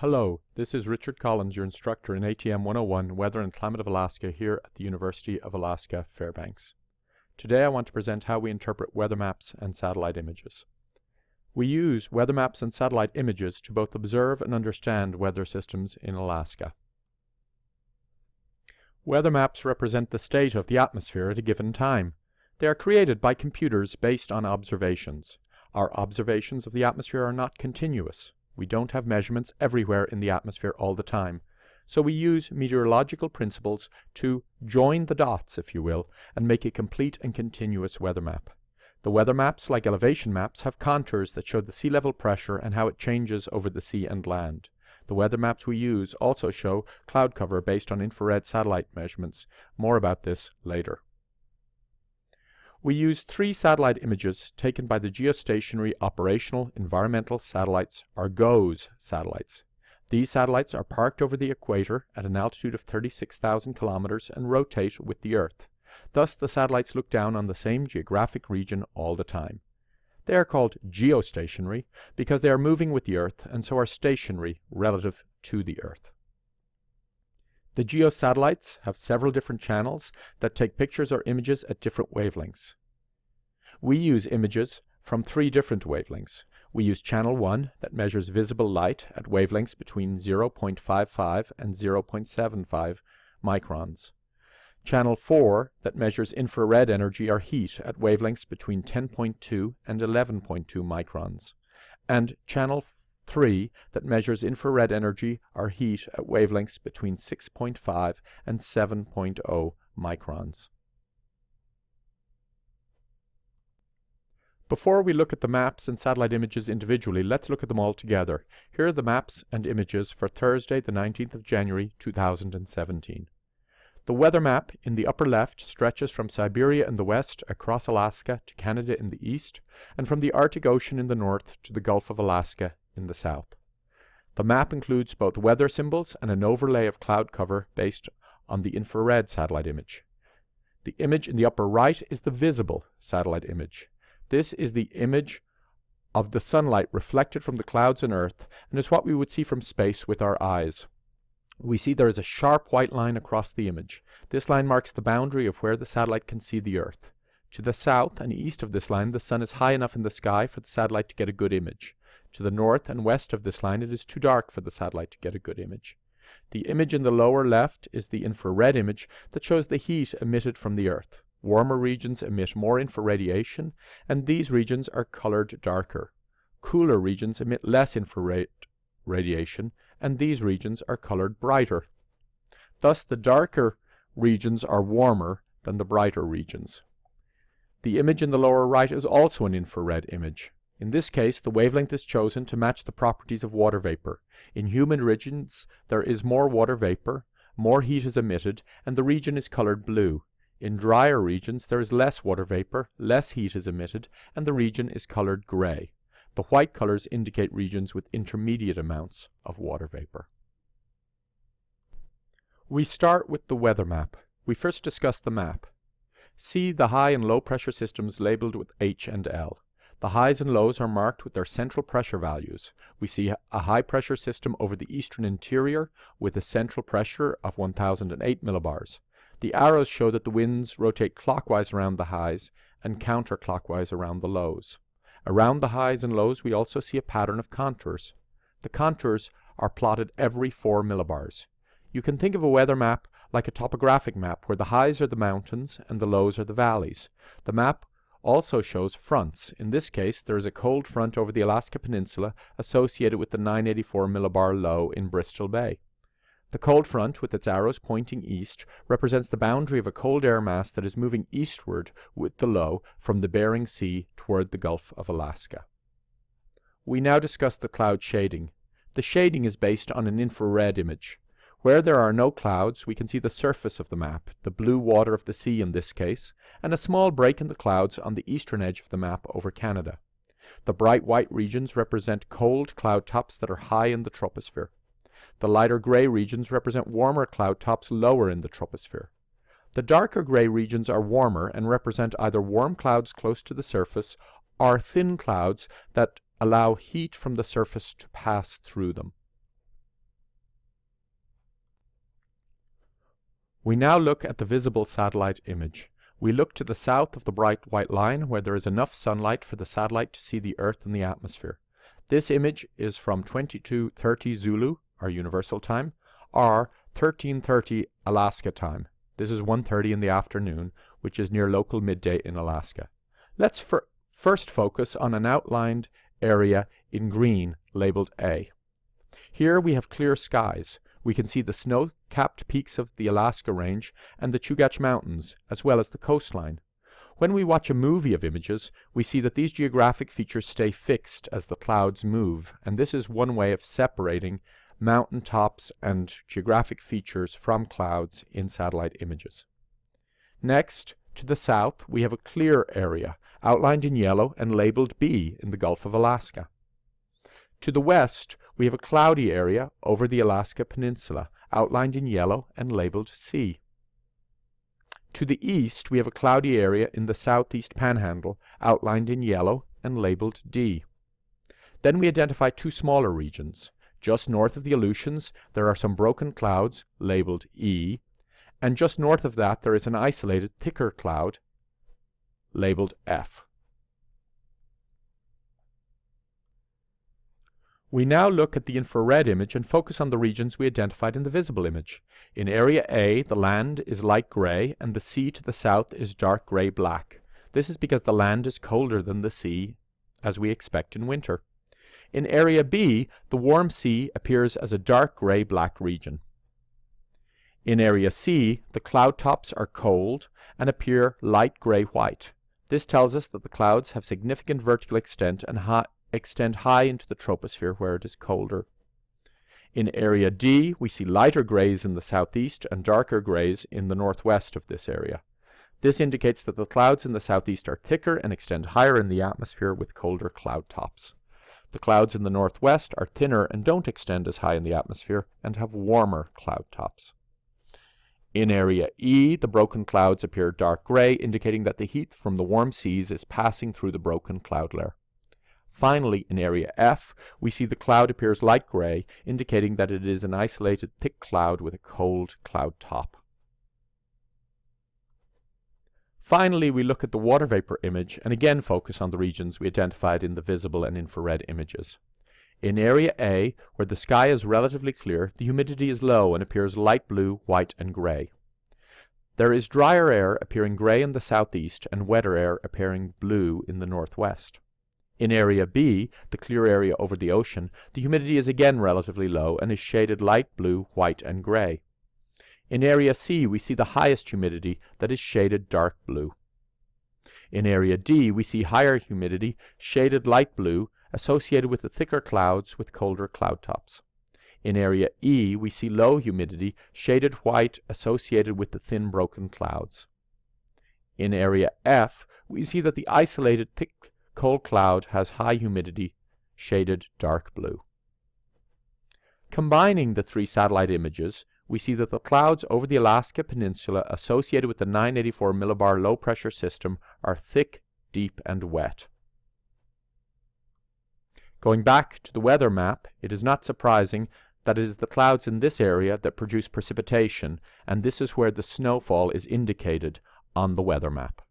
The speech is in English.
Hello, this is Richard Collins, your instructor in ATM101 Weather and Climate of Alaska here at the University of Alaska, Fairbanks. Today I want to present how we interpret weather maps and satellite images. We use weather maps and satellite images to both observe and understand weather systems in Alaska. Weather maps represent the state of the atmosphere at a given time. They are created by computers based on observations. Our observations of the atmosphere are not continuous. We don't have measurements everywhere in the atmosphere all the time. So we use meteorological principles to join the dots, if you will, and make a complete and continuous weather map. The weather maps, like elevation maps, have contours that show the sea level pressure and how it changes over the sea and land. The weather maps we use also show cloud cover based on infrared satellite measurements. More about this later. We use 3 satellite images taken by the Geostationary Operational Environmental Satellites, or GOES satellites. These satellites are parked over the equator at an altitude of 36,000 kilometers and rotate with the Earth. Thus, the satellites look down on the same geographic region all the time. They are called geostationary because they are moving with the Earth and so are stationary relative to the Earth. The geosatellites have several different channels that take pictures or images at different wavelengths. We use images from 3 different wavelengths. We use channel 1 that measures visible light at wavelengths between 0.55 and 0.75 microns. Channel 4 that measures infrared energy or heat at wavelengths between 10.2 and 11.2 microns. And channel 3 that measures infrared energy or heat at wavelengths between 6.5 and 7.0 microns. Before we look at the maps and satellite images individually, let's look at them all together. Here are the maps and images for Thursday, the 19th of January, 2017. The weather map in the upper left stretches from Siberia in the west across Alaska to Canada in the east, and from the Arctic Ocean in the north to the Gulf of Alaska in the south. The map includes both weather symbols and an overlay of cloud cover based on the infrared satellite image. The image in the upper right is the visible satellite image. This is the image of the sunlight reflected from the clouds and Earth, and is what we would see from space with our eyes. We see there is a sharp white line across the image. This line marks the boundary of where the satellite can see the Earth. To the south and east of this line, the sun is high enough in the sky for the satellite to get a good image. To the north and west of this line, it is too dark for the satellite to get a good image. The image in the lower left is the infrared image that shows the heat emitted from the Earth. Warmer regions emit more infraradiation, and these regions are colored darker. Cooler regions emit less infrared radiation, and these regions are colored brighter. Thus, the darker regions are warmer than the brighter regions. The image in the lower right is also an infrared image. In this case, the wavelength is chosen to match the properties of water vapor. In humid regions, there is more water vapor, more heat is emitted, and the region is colored blue. In drier regions, there is less water vapor, less heat is emitted, and the region is colored gray. The white colors indicate regions with intermediate amounts of water vapor. We start with the weather map. We first discuss the map. See the high and low pressure systems labeled with H and L. The highs and lows are marked with their central pressure values. We see a high pressure system over the eastern interior with a central pressure of 1008 millibars. The arrows show that the winds rotate clockwise around the highs and counterclockwise around the lows. Around the highs and lows, we also see a pattern of contours. The contours are plotted every 4 millibars. You can think of a weather map like a topographic map where the highs are the mountains and the lows are the valleys. The map also shows fronts. In this case, there is a cold front over the Alaska Peninsula associated with the 984 millibar low in Bristol Bay. The cold front, with its arrows pointing east, represents the boundary of a cold air mass that is moving eastward with the low from the Bering Sea toward the Gulf of Alaska. We now discuss the cloud shading. The shading is based on an infrared image. Where there are no clouds, we can see the surface of the map, the blue water of the sea in this case, and a small break in the clouds on the eastern edge of the map over Canada. The bright white regions represent cold cloud tops that are high in the troposphere. The lighter gray regions represent warmer cloud tops lower in the troposphere. The darker gray regions are warmer and represent either warm clouds close to the surface or thin clouds that allow heat from the surface to pass through them. We now look at the visible satellite image. We look to the south of the bright white line where there is enough sunlight for the satellite to see the Earth and the atmosphere. This image is from 22:30 Zulu, our universal time, or 13:30 Alaska time. This is 1:30 in the afternoon, which is near local midday in Alaska. Let's first focus on an outlined area in green labeled A. Here we have clear skies. We can see the snow-capped peaks of the Alaska Range and the Chugach Mountains, as well as the coastline. When we watch a movie of images, we see that these geographic features stay fixed as the clouds move, and this is one way of separating mountain tops and geographic features from clouds in satellite images. Next, to the south, we have a clear area, outlined in yellow and labeled B in the Gulf of Alaska. To the west, we have a cloudy area over the Alaska Peninsula, outlined in yellow and labeled C. To the east, we have a cloudy area in the southeast panhandle, outlined in yellow and labeled D. Then we identify two smaller regions. Just north of the Aleutians, there are some broken clouds, labeled E, and just north of that there is an isolated thicker cloud, labeled F. We now look at the infrared image and focus on the regions we identified in the visible image. In area A, the land is light gray and the sea to the south is dark gray-black. This is because the land is colder than the sea, as we expect in winter. In area B, the warm sea appears as a dark gray-black region. In area C, the cloud tops are cold and appear light gray-white. This tells us that the clouds have significant vertical extent and extend high into the troposphere where it is colder. In area D, we see lighter grays in the southeast and darker grays in the northwest of this area. This indicates that the clouds in the southeast are thicker and extend higher in the atmosphere with colder cloud tops. The clouds in the northwest are thinner and don't extend as high in the atmosphere and have warmer cloud tops. In area E, the broken clouds appear dark gray, indicating that the heat from the warm seas is passing through the broken cloud layer. Finally, in area F, we see the cloud appears light gray, indicating that it is an isolated thick cloud with a cold cloud top. Finally, we look at the water vapor image and again focus on the regions we identified in the visible and infrared images. In area A, where the sky is relatively clear, the humidity is low and appears light blue, white, and gray. There is drier air appearing gray in the southeast and wetter air appearing blue in the northwest. In area B, the clear area over the ocean, the humidity is again relatively low and is shaded light blue, white, and gray. In area C, we see the highest humidity that is shaded dark blue. In area D, we see higher humidity, shaded light blue, associated with the thicker clouds with colder cloud tops. In area E, we see low humidity, shaded white, associated with the thin broken clouds. In area F, we see that the isolated thick cold cloud has high humidity, shaded dark blue. Combining the three satellite images, we see that the clouds over the Alaska Peninsula associated with the 984 millibar low-pressure system are thick, deep, and wet. Going back to the weather map, it is not surprising that it is the clouds in this area that produce precipitation, and this is where the snowfall is indicated on the weather map.